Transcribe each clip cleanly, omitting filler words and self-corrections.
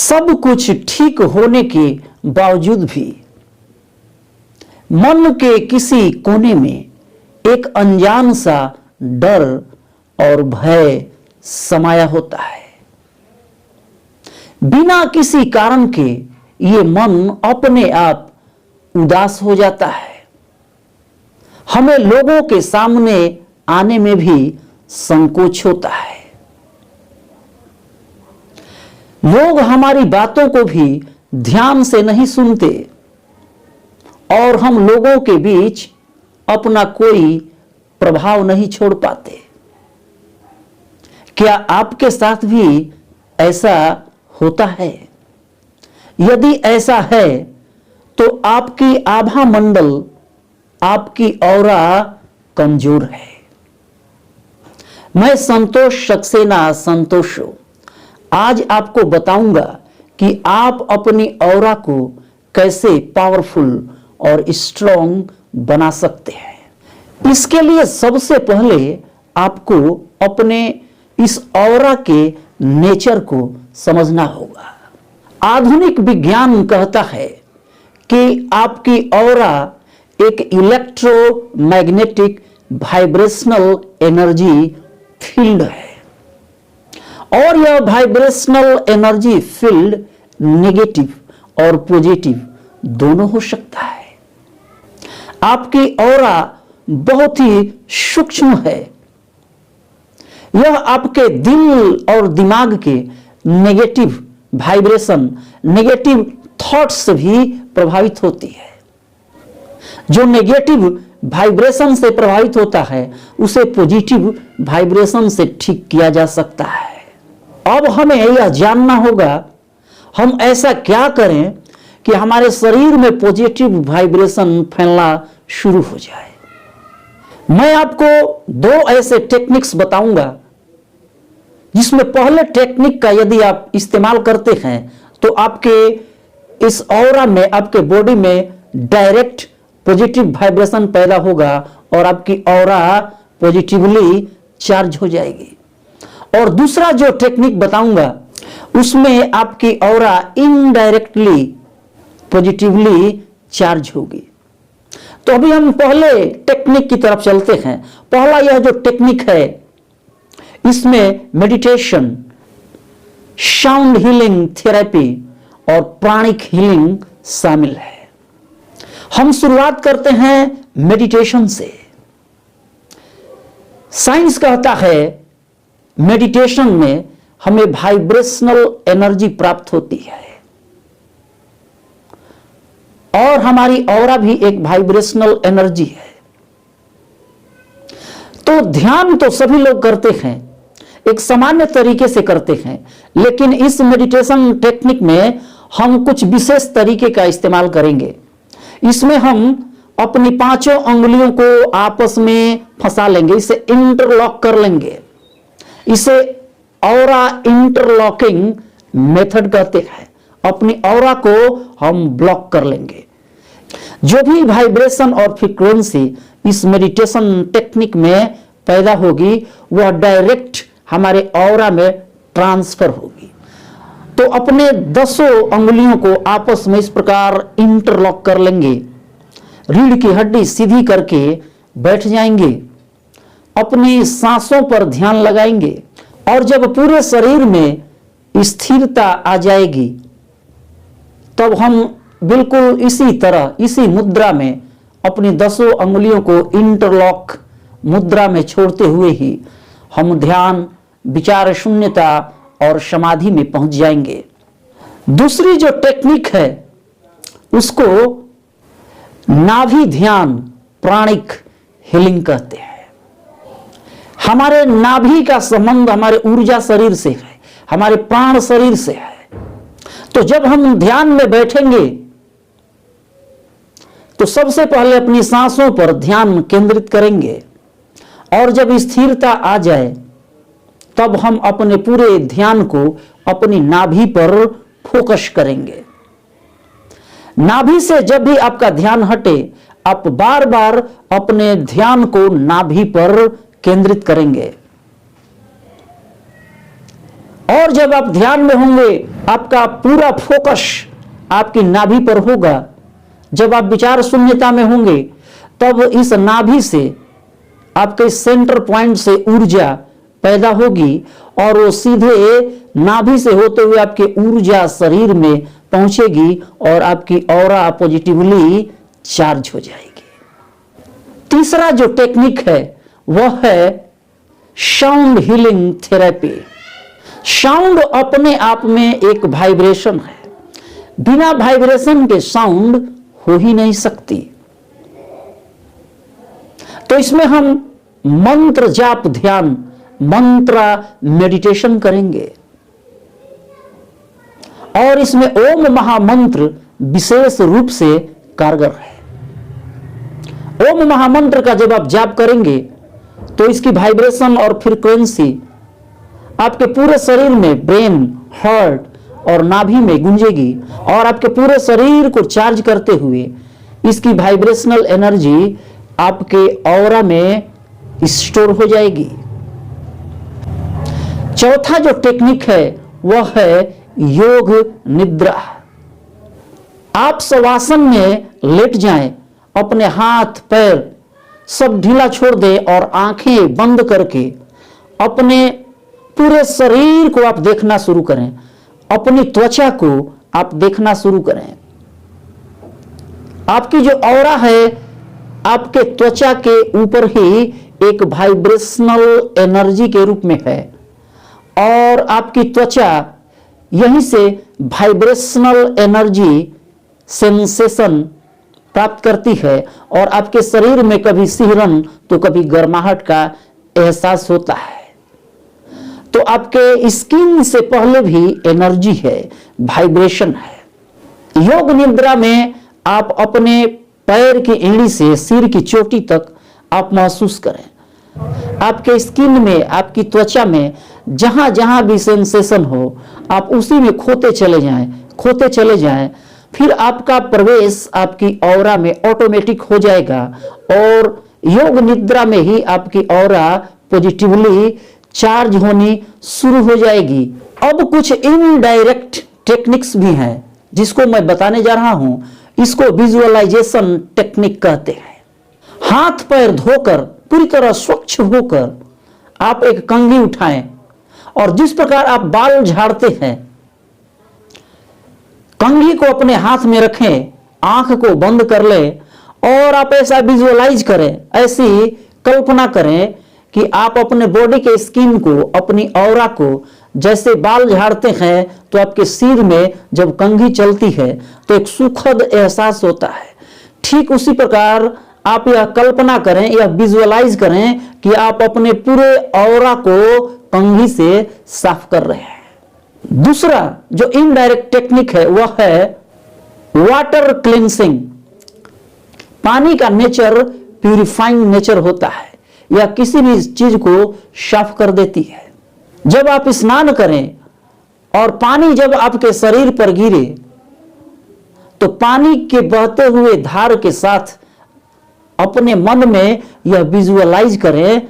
सब कुछ ठीक होने के बावजूद भी मन के किसी कोने में एक अनजान सा डर और भय समाया होता है। बिना किसी कारण के ये मन अपने आप उदास हो जाता है। हमें लोगों के सामने आने में भी संकोच होता है। लोग हमारी बातों को भी ध्यान से नहीं सुनते और हम लोगों के बीच अपना कोई प्रभाव नहीं छोड़ पाते। क्या आपके साथ भी ऐसा होता है? यदि ऐसा है तो आपकी आभा मंडल, आपकी ऑरा कमजोर है। मैं संतोष सक्सेना संतोषो आज आपको बताऊंगा कि आप अपनी ऑरा को कैसे पावरफुल और स्ट्रॉन्ग बना सकते हैं। इसके लिए सबसे पहले आपको अपने इस ऑरा के नेचर को समझना होगा। आधुनिक विज्ञान कहता है कि आपकी ऑरा एक इलेक्ट्रोमैग्नेटिक वाइब्रेशनल एनर्जी फील्ड है और यह वाइब्रेशनल एनर्जी फील्ड नेगेटिव और पॉजिटिव दोनों हो सकता है। आपकी ऑरा बहुत ही सूक्ष्म है। यह आपके दिल और दिमाग के नेगेटिव वाइब्रेशन, नेगेटिव थॉट्स से भी प्रभावित होती है। जो नेगेटिव वाइब्रेशन से प्रभावित होता है उसे पॉजिटिव वाइब्रेशन से ठीक किया जा सकता है। अब हमें यह जानना होगा हम ऐसा क्या करें कि हमारे शरीर में पॉजिटिव वाइब्रेशन फैलना शुरू हो जाए। मैं आपको दो ऐसे टेक्निक्स बताऊंगा जिसमें पहले टेक्निक का यदि आप इस्तेमाल करते हैं तो आपके इस ऑरा में, आपके बॉडी में डायरेक्ट पॉजिटिव वाइब्रेशन पैदा होगा और आपकी ऑरा पॉजिटिवली चार्ज हो जाएगी। और दूसरा जो टेक्निक बताऊंगा उसमें आपकी ऑरा इनडायरेक्टली पॉजिटिवली चार्ज होगी। तो अभी हम पहले टेक्निक की तरफ चलते हैं। पहला यह जो टेक्निक है इसमें मेडिटेशन, साउंड हीलिंग थेरेपी और प्राणिक हीलिंग शामिल है। हम शुरुआत करते हैं मेडिटेशन से। साइंस कहता है मेडिटेशन में हमें वाइब्रेशनल एनर्जी प्राप्त होती है और हमारी ऑरा भी एक वाइब्रेशनल एनर्जी है। तो ध्यान तो सभी लोग करते हैं, एक सामान्य तरीके से करते हैं, लेकिन इस मेडिटेशन टेक्निक में हम कुछ विशेष तरीके का इस्तेमाल करेंगे। इसमें हम अपनी पांचों अंगुलियों को आपस में फंसा लेंगे, इसे इंटरलॉक कर लेंगे। इसे ऑरा इंटरलॉकिंग मेथड कहते हैं। अपनी ऑरा को हम ब्लॉक कर लेंगे। जो भी वाइब्रेशन और फ्रीक्वेंसी इस मेडिटेशन टेक्निक में पैदा होगी वह डायरेक्ट हमारे ऑरा में ट्रांसफर होगी। तो अपने 10 अंगुलियों को आपस में इस प्रकार इंटरलॉक कर लेंगे, रीढ़ की हड्डी सीधी करके बैठ जाएंगे, अपनी सांसों पर ध्यान लगाएंगे और जब पूरे शरीर में स्थिरता आ जाएगी तब हम बिल्कुल इसी तरह, इसी मुद्रा में अपनी 10 अंगुलियों को इंटरलॉक मुद्रा में छोड़ते हुए ही हम ध्यान, विचार शून्यता और समाधि में पहुंच जाएंगे। दूसरी जो टेक्निक है उसको नाभि ध्यान, प्राणिक हीलिंग कहते हैं। हमारे नाभि का संबंध हमारे ऊर्जा शरीर से है, हमारे प्राण शरीर से है। तो जब हम ध्यान में बैठेंगे तो सबसे पहले अपनी सांसों पर ध्यान केंद्रित करेंगे और जब स्थिरता आ जाए तब हम अपने पूरे ध्यान को अपनी नाभि पर फोकस करेंगे। नाभि से जब भी आपका ध्यान हटे आप बार बार अपने ध्यान को नाभि पर केंद्रित करेंगे और जब आप ध्यान में होंगे आपका पूरा फोकस आपकी नाभि पर होगा। जब आप विचार शून्यता में होंगे तब इस नाभि से, आपके सेंटर पॉइंट से ऊर्जा पैदा होगी और वो सीधे नाभि से होते हुए आपके ऊर्जा शरीर में पहुंचेगी और आपकी ऑरा पॉजिटिवली चार्ज हो जाएगी। तीसरा जो टेक्निक है वह है साउंड हीलिंग थेरेपी। साउंड अपने आप में एक वाइब्रेशन है, बिना वाइब्रेशन के साउंड हो ही नहीं सकती। तो इसमें हम मंत्र जाप ध्यान, मंत्र मेडिटेशन करेंगे और इसमें ओम महामंत्र विशेष रूप से कारगर है। ओम महामंत्र का जब आप जाप करेंगे तो इसकी वाइब्रेशन और फ्रीक्वेंसी आपके पूरे शरीर में, ब्रेन, हार्ट और नाभि में गूंजेगी और आपके पूरे शरीर को चार्ज करते हुए इसकी वाइब्रेशनल एनर्जी आपके ऑरा में स्टोर हो जाएगी। चौथा जो टेक्निक है वह है योग निद्रा। आप शवासन में लेट जाएं, अपने हाथ पैर सब ढीला छोड़ दें और आंखें बंद करके अपने पूरे शरीर को आप देखना शुरू करें, अपनी त्वचा को आप देखना शुरू करें। आपकी जो ऑरा है आपके त्वचा के ऊपर ही एक वाइब्रेशनल एनर्जी के रूप में है और आपकी त्वचा यहीं से वाइब्रेशनल एनर्जी सेंसेशन प्राप्त करती है और आपके शरीर में कभी सिहरन तो कभी गर्माहट का एहसास होता है। तो आपके स्किन से पहले भी एनर्जी है, वाइब्रेशन है। योग निद्रा में आप अपने पैर की एड़ी से सिर की चोटी तक आप महसूस करें। आपके स्किन में, आपकी त्वचा में जहां जहां भी सेंसेशन हो आप उसी में खोते चले जाएं। फिर आपका प्रवेश आपकी ऑरा में ऑटोमेटिक हो जाएगा और योग निद्रा में ही आपकी ऑरा पॉजिटिवली चार्ज होनी शुरू हो जाएगी। अब कुछ इनडायरेक्ट टेक्निक्स भी हैं जिसको मैं बताने जा रहा हूं। इसको विजुअलाइजेशन टेक्निक कहते हैं। हाथ पैर धोकर पूरी तरह स्वच्छ होकर आप एक कंघी उठाएं और जिस प्रकार आप बाल झाड़ते हैं, कंघी को अपने हाथ में रखें, आंख को बंद कर लें और आप ऐसा विजुअलाइज करें, ऐसी कल्पना करें कि आप अपने बॉडी के स्किन को, अपनी ऑरा को, जैसे बाल झाड़ते हैं तो आपके सिर में जब कंघी चलती है तो एक सुखद एहसास होता है। ठीक उसी प्रकार आप यह कल्पना करें, यह विजुअलाइज करें कि आप अपने पूरे ऑरा को कंघी से साफ कर रहे हैं। दूसरा जो इनडायरेक्ट टेक्निक है वह है वाटर क्लींसिंग। पानी का नेचर प्यूरिफाइंग नेचर होता है, यह किसी भी चीज को साफ कर देती है। जब आप स्नान करें और पानी जब आपके शरीर पर गिरे तो पानी के बहते हुए धार के साथ अपने मन में यह विजुअलाइज करें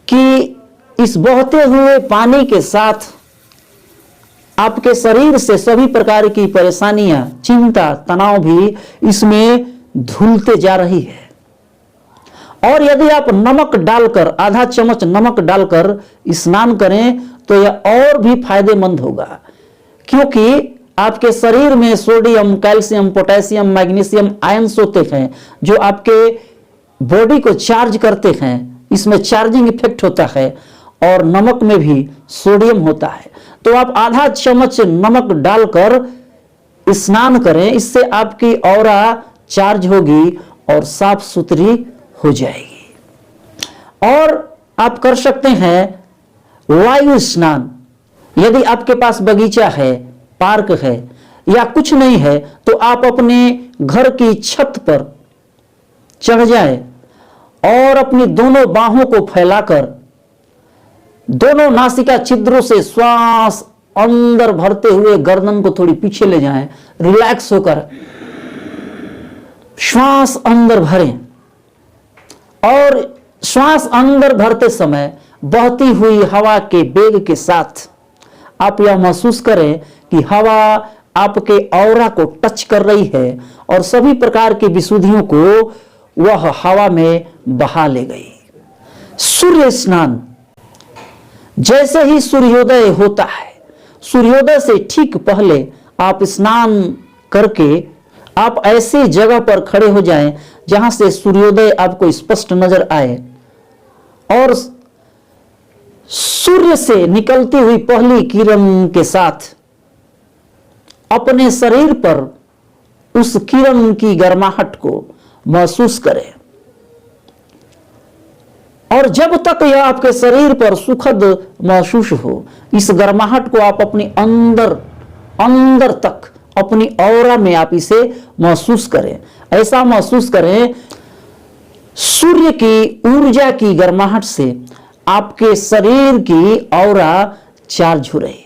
कि इस बहते हुए पानी के साथ आपके शरीर से सभी प्रकार की परेशानियां, चिंता, तनाव भी इसमें धुलते जा रही है। और यदि आप नमक डालकर, आधा चम्मच नमक डालकर स्नान करें तो यह और भी फायदेमंद होगा, क्योंकि आपके शरीर में sodium, calcium, potassium, magnesium ions होते हैं जो आपके बॉडी को चार्ज करते हैं। इसमें चार्जिंग इफेक्ट होता है और नमक में भी सोडियम होता है। तो आप आधा चम्मच नमक डालकर स्नान करें, इससे आपकी ऑरा चार्ज होगी और साफ सुथरी हो जाएगी। और आप कर सकते हैं वायु स्नान। यदि आपके पास बगीचा है, पार्क है या कुछ नहीं है तो आप अपने घर की छत पर चढ़ जाएं और अपनी दोनों बाहों को फैलाकर दोनों नासिका छिद्रों से श्वास अंदर भरते हुए गर्दन को थोड़ी पीछे ले जाएं, रिलैक्स होकर श्वास अंदर भरें और श्वास अंदर भरते समय बहती हुई हवा के वेग के साथ आप यह महसूस करें कि हवा आपके ऑरा को टच कर रही है और सभी प्रकार की विशुद्धियों को वह हवा में बहा ले गई। सूर्य स्नान, जैसे ही सूर्योदय होता है, सूर्योदय से ठीक पहले आप स्नान करके आप ऐसी जगह पर खड़े हो जाएं जहां से सूर्योदय आपको स्पष्ट नजर आए और सूर्य से निकलती हुई पहली किरण के साथ अपने शरीर पर उस किरण की गर्माहट को महसूस करें। और जब तक यह आपके शरीर पर सुखद महसूस हो, इस गर्माहट को आप अपनी अंदर तक अपनी ऑरा में आप इसे महसूस करें। ऐसा महसूस करें सूर्य की ऊर्जा की गर्माहट से आपके शरीर की ऑरा चार्ज हो रही है।